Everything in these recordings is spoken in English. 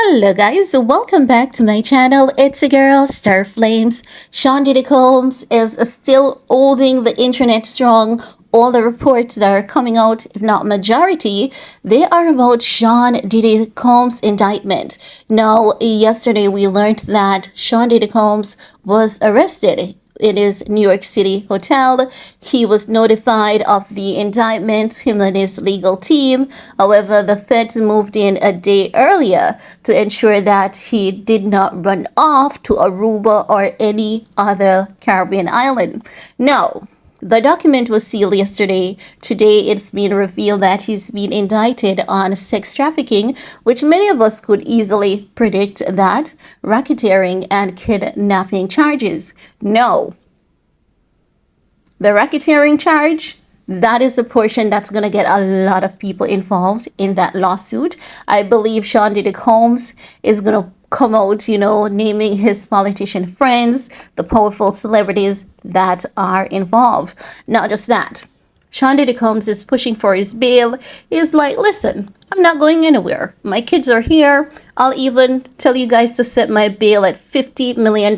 Hello guys, welcome back to my channel. It's a girl, Star Flames. Sean Diddy Combs is still holding the internet strong. All the reports that are coming out, if not majority, they are about Sean Diddy Combs' indictment. Now, yesterday we learned that Sean Diddy Combs was arrested in his New York City hotel. He was notified of the indictment, him and his legal team. However, the feds moved in a day earlier to ensure that he did not run off to Aruba or any other Caribbean island. No. The document was sealed yesterday. Today, it's been revealed that he's been indicted on sex trafficking, which many of us could easily predict that, racketeering and kidnapping charges. No. The racketeering charge, that is the portion that's going to get a lot of people involved in that lawsuit. I believe Sean Diddy Combs is going to come out, naming his politician friends, the powerful celebrities that are involved. Not just that. Sean Diddy Combs is pushing for his bail. He's like, listen, I'm not going anywhere. My kids are here. I'll even tell you guys to set my bail at $50 million.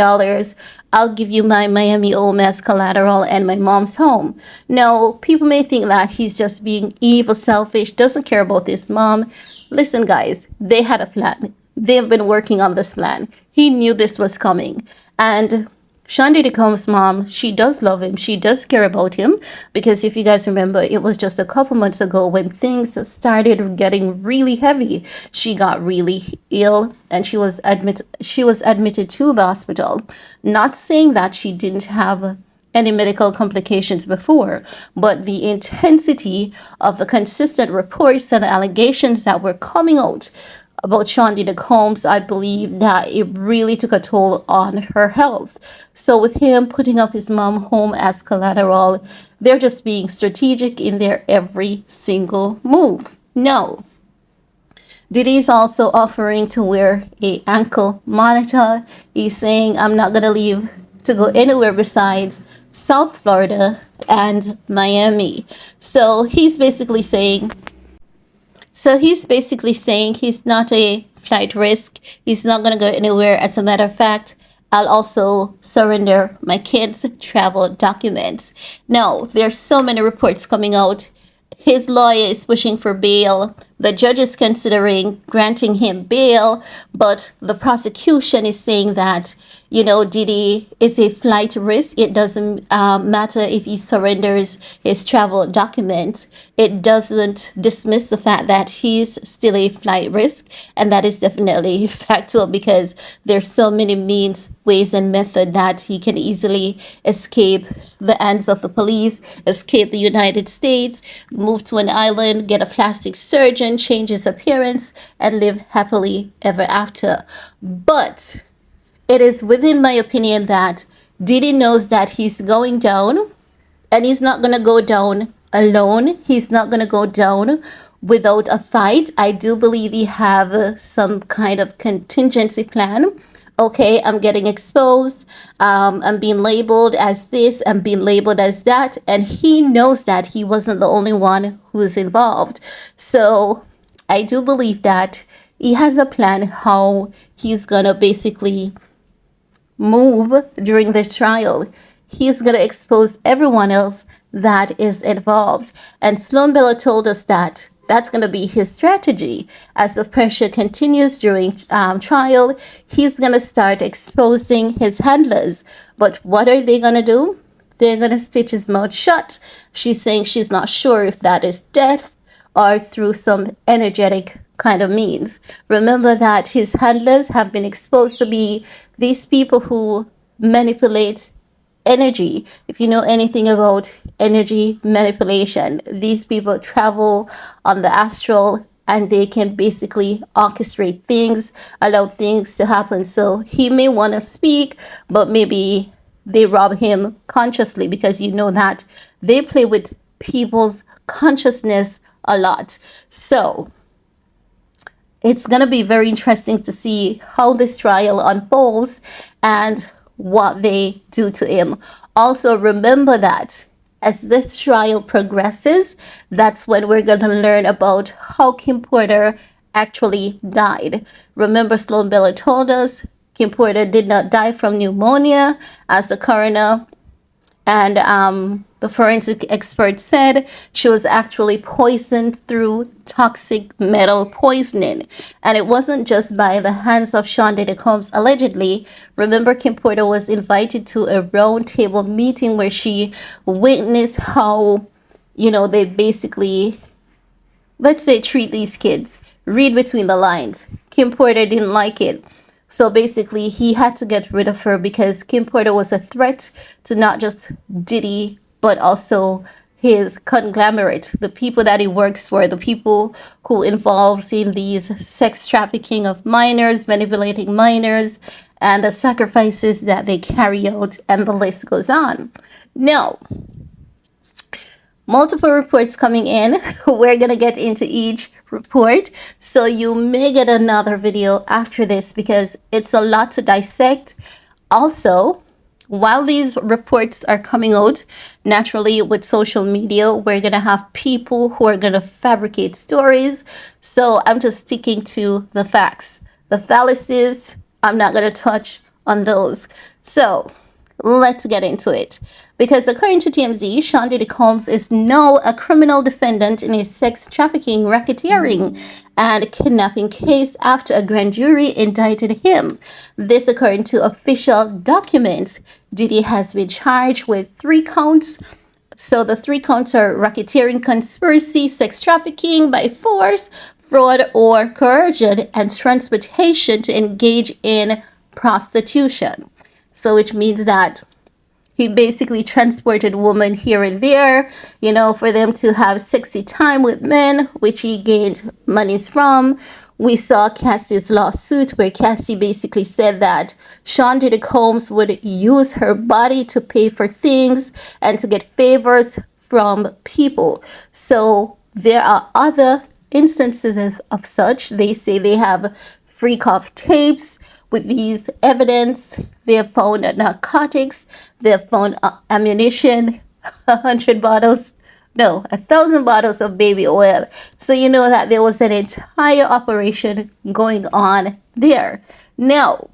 I'll give you my Miami home as collateral and my mom's home. Now, people may think that he's just being evil, selfish, doesn't care about his mom. Listen, guys, they had a plan. They've been working on this plan. He knew this was coming. And Sean Diddy Combs' mom, she does love him. She does care about him. Because if you guys remember, it was just a couple months ago when things started getting really heavy. She got really ill and she was admitted to the hospital. Not saying that she didn't have any medical complications before, but the intensity of the consistent reports and allegations that were coming out about Sean Diddy Combs, I believe that it really took a toll on her health. So with him putting up his mom home as collateral, they're just being strategic in their every single move. No. Diddy is also offering to wear a ankle monitor. He's saying, I'm not going to leave to go anywhere besides South Florida and Miami. So he's basically saying he's not a flight risk. He's not going to go anywhere. As a matter of fact, I'll also surrender my kids' travel documents. Now, there's so many reports coming out. His lawyer is pushing for bail. The judge is considering granting him bail, but the prosecution is saying that, Diddy is a flight risk. It doesn't matter if he surrenders his travel documents. It doesn't dismiss the fact that he's still a flight risk, and that is definitely factual because there's so many means, ways, and method that he can easily escape the hands of the police, escape the United States, move to an island, get a plastic surgeon, change his appearance, and live happily ever after. But it is within my opinion that Diddy knows that he's going down, and he's not going to go down alone. He's not going to go down without a fight. I do believe he have some kind of contingency plan. Okay, I'm getting exposed. I'm being labeled as this. I'm being labeled as that. And he knows that he wasn't the only one who's involved. So I do believe that he has a plan how he's going to basically move during this trial. He's going to expose everyone else that is involved. And Sloan Bella told us that that's going to be his strategy. As the pressure continues during trial, he's going to start exposing his handlers. But what are they going to do? They're going to stitch his mouth shut. She's saying she's not sure if that is death or through some energetic kind of means. Remember that his handlers have been exposed to be these people who manipulate energy. If you know anything about energy manipulation, these people travel on the astral and they can basically orchestrate things, allow things to happen. So he may want to speak, but maybe they rob him consciously because that they play with people's consciousness a lot. So it's going to be very interesting to see how this trial unfolds and what they do to him. Also, remember that as this trial progresses, that's when we're going to learn about how Kim Porter actually died. Remember, Sloan Bella told us Kim Porter did not die from pneumonia, as the coroner and the forensic expert said she was actually poisoned through toxic metal poisoning. And it wasn't just by the hands of Sean Diddy Combs, allegedly. Remember, Kim Porter was invited to a round table meeting where she witnessed how, they basically, let's say, treat these kids. Read between the lines. Kim Porter didn't like it. So basically, he had to get rid of her because Kim Porter was a threat to not just Diddy, but also his conglomerate, the people that he works for, the people who involves in these sex trafficking of minors, manipulating minors, and the sacrifices that they carry out, and the list goes on. Now, multiple reports coming in. We're gonna get into each report, so you may get another video after this because it's a lot to dissect. Also, while these reports are coming out, naturally with social media, we're gonna have people who are gonna fabricate stories. So I'm just sticking to the facts. The fallacies, I'm not gonna touch on those. So let's get into it. Because according to TMZ, Sean Diddy Combs is now a criminal defendant in a sex trafficking, racketeering, and kidnapping case after a grand jury indicted him. This according to official documents. Diddy has been charged with 3 counts. So the 3 counts are racketeering, conspiracy, sex trafficking by force, fraud or coercion, and transportation to engage in prostitution. So which means that he basically transported women here and there, for them to have sexy time with men, which he gained monies from. We saw Cassie's lawsuit where Cassie basically said that Sean Diddy Combs would use her body to pay for things and to get favors from people. So there are other instances of such. They say they have freak off tapes with these evidence. They have found narcotics. They have found ammunition, 100 bottles, no, 1,000 bottles of baby oil. So you know that there was an entire operation going on there. Now,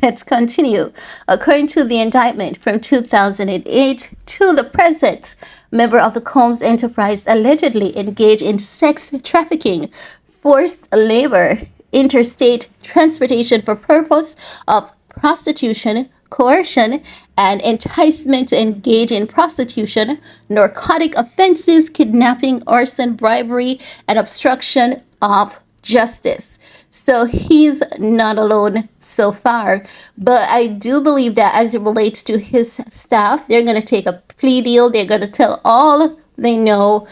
let's continue. According to the indictment from 2008 to the present, member of the Combs enterprise allegedly engaged in sex trafficking, forced labor, interstate transportation for purpose of prostitution, coercion, and enticement to engage in prostitution, narcotic offenses, kidnapping, arson, bribery, and obstruction of justice. So he's not alone so far. But I do believe that as it relates to his staff, they're going to take a plea deal. They're going to tell all they know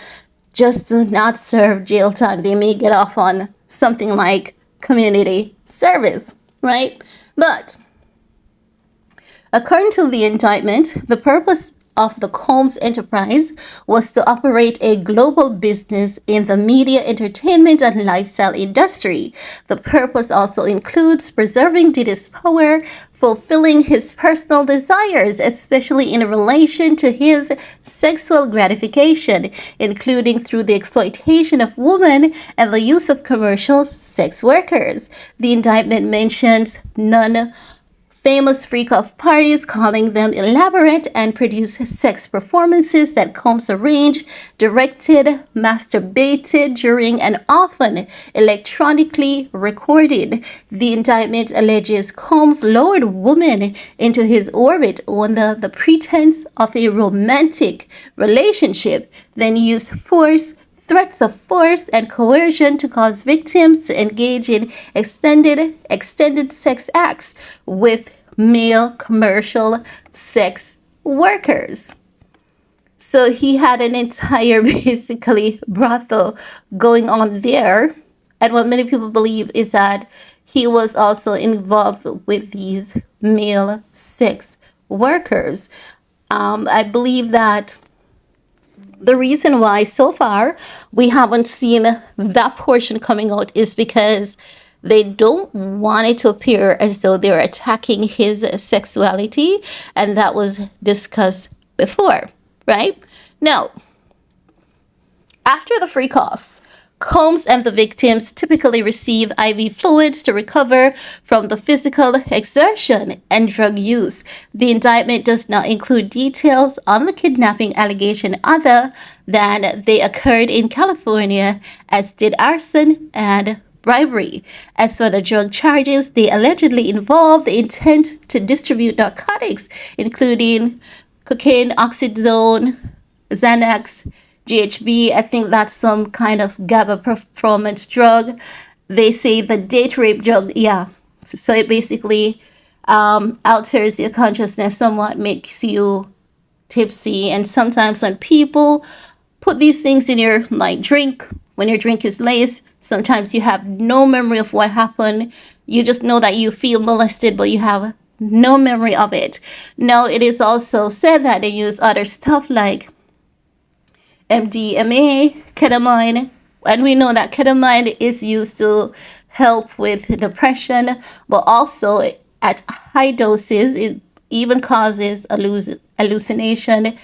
just to not serve jail time. They may get off on something like community service, right? But according to the indictment, the purpose of the Combs enterprise was to operate a global business in the media, entertainment, and lifestyle industry. The purpose also includes preserving Diddy's power, fulfilling his personal desires, especially in relation to his sexual gratification, including through the exploitation of women and the use of commercial sex workers. The indictment mentions none famous freak-off parties, calling them elaborate and produce sex performances that Combs arranged, directed, masturbated during, and often electronically recorded. The indictment alleges Combs lured women into his orbit under the pretense of a romantic relationship, then used force, threats of force and coercion to cause victims to engage in extended sex acts with male commercial sex workers. So he had an entire basically brothel going on there. And what many people believe is that he was also involved with these male sex workers. I believe that the reason why so far we haven't seen that portion coming out is because they don't want it to appear as though they're attacking his sexuality, and that was discussed before, right? Now, after the freak offs, Combs and the victims typically receive IV fluids to recover from the physical exertion and drug use. The indictment does not include details on the kidnapping allegation other than they occurred in California, as did arson and bribery. As for the drug charges, they allegedly involve the intent to distribute narcotics, including cocaine, oxycodone, Xanax, GHB. I think that's some kind of GABA performance drug. They say the date rape drug, yeah. So it basically alters your consciousness somewhat, makes you tipsy. And sometimes when people put these things in your drink, when your drink is laced, sometimes you have no memory of what happened. You just know that you feel molested, but you have no memory of it. Now, it is also said that they use other stuff like MDMA, ketamine, and we know that ketamine is used to help with depression, but also at high doses, it even causes hallucination,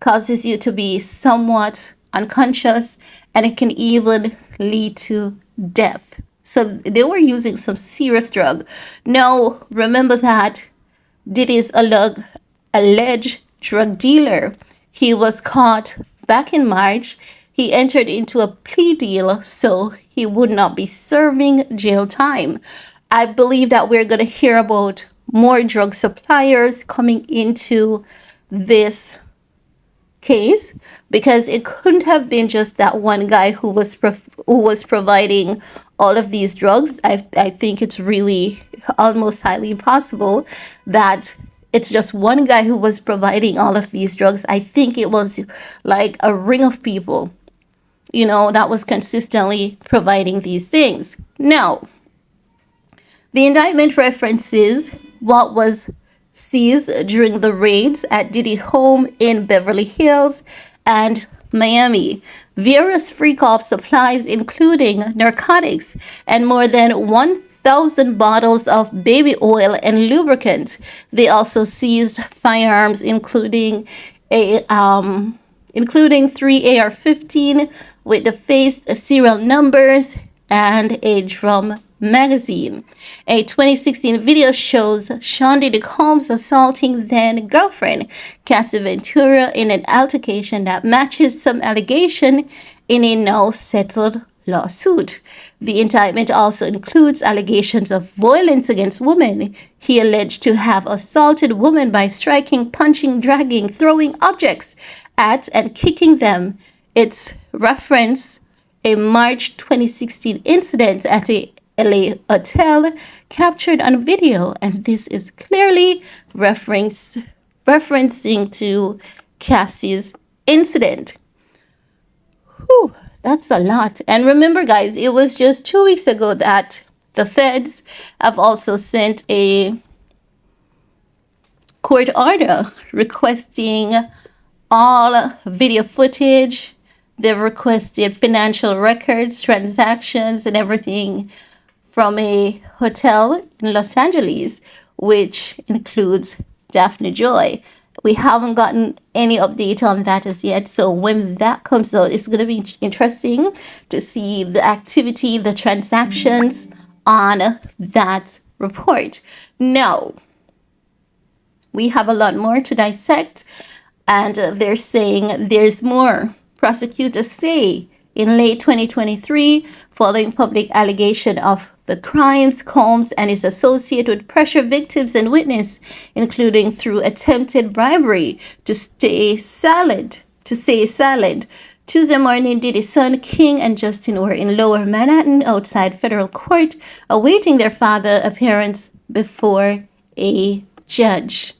causes you to be somewhat unconscious, and it can even lead to death. So they were using some serious drug. Now, remember that Diddy's alleged drug dealer. He was caught back in March. He entered into a plea deal so he would not be serving jail time. I believe that we're going to hear about more drug suppliers coming into this case, because it couldn't have been just that one guy who was providing all of these drugs. I think it's really almost highly impossible that it's just one guy who was providing all of these drugs. I think it was like a ring of people, that was consistently providing these things. Now, the indictment references what was seized during the raids at Diddy home in Beverly Hills and Miami. Various freak-off supplies, including narcotics and more than 1,000 bottles of baby oil and lubricant. They also seized firearms, including three AR-15 with defaced serial numbers and a drum magazine. A 2016 video shows Sean Diddy Combs assaulting then girlfriend Cassie Ventura in an altercation that matches some allegation in a now settled lawsuit. The indictment also includes allegations of violence against women. He alleged to have assaulted women by striking, punching, dragging, throwing objects at, and kicking them. It's reference a March 2016 incident at a LA hotel captured on video, and this is clearly referencing to Cassie's incident. Whew, that's a lot. And remember, guys, it was just 2 weeks ago that the feds have also sent a court order requesting all video footage. They've requested financial records, transactions, and everything from a hotel in Los Angeles, which includes Daphne Joy. We haven't gotten any update on that as yet. So when that comes out, it's going to be interesting to see the activity, the transactions on that report. Now, we have a lot more to dissect, and they're saying there's more. Prosecutors say in late 2023, following public allegation of the crimes, Combs and his associate would pressure victims and witnesses, including through attempted bribery, to stay silent. Tuesday morning, Diddy's son, King, and Justin were in Lower Manhattan outside federal court, awaiting their father's appearance before a judge.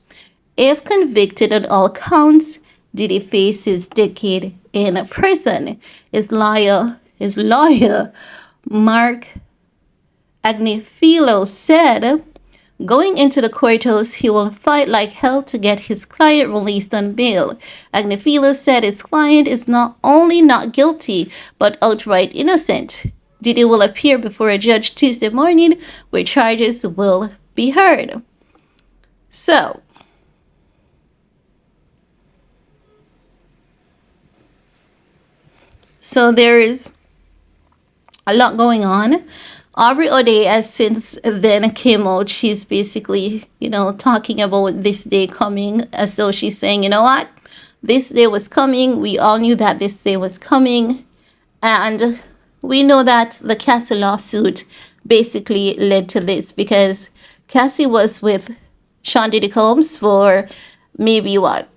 If convicted on all counts, Diddy faces decade in prison. His lawyer, Mark Agnifilo, said, going into the courthouse, he will fight like hell to get his client released on bail. Agnifilo said his client is not only not guilty, but outright innocent. Diddy will appear before a judge Tuesday morning where charges will be heard. So there is A lot going on. Aubrey O'Day, as since then came out, she's basically, talking about this day coming, as though she's saying, you know what? This day was coming. We all knew that this day was coming. And we know that the Cassie lawsuit basically led to this because Cassie was with Sean Diddy Combs for maybe what,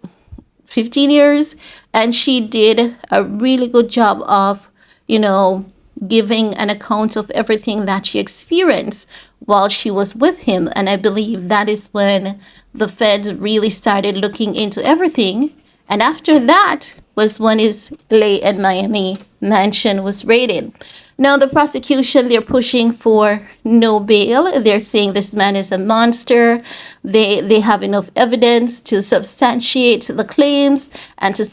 15 years, and she did a really good job of, you know, giving an account of everything that she experienced while she was with him. And I believe that is when the feds really started looking into everything. And after that was when his Lay in Miami mansion was raided. Now the prosecution, they're pushing for no bail. They're saying this man is a monster. They have enough evidence to substantiate the claims and to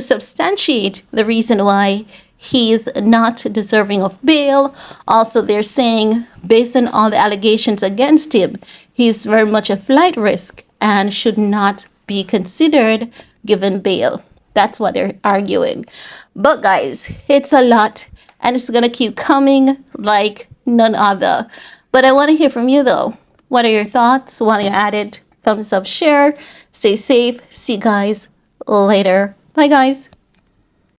substantiate the reason why he's not deserving of bail. Also, they're saying, based on all the allegations against him, he's very much a flight risk and should not be considered given bail. That's what they're arguing. But guys, it's a lot and it's going to keep coming like none other. But I want to hear from you though. What are your thoughts? While you're at it, thumbs up, share. Stay safe. See you guys later. Bye, guys.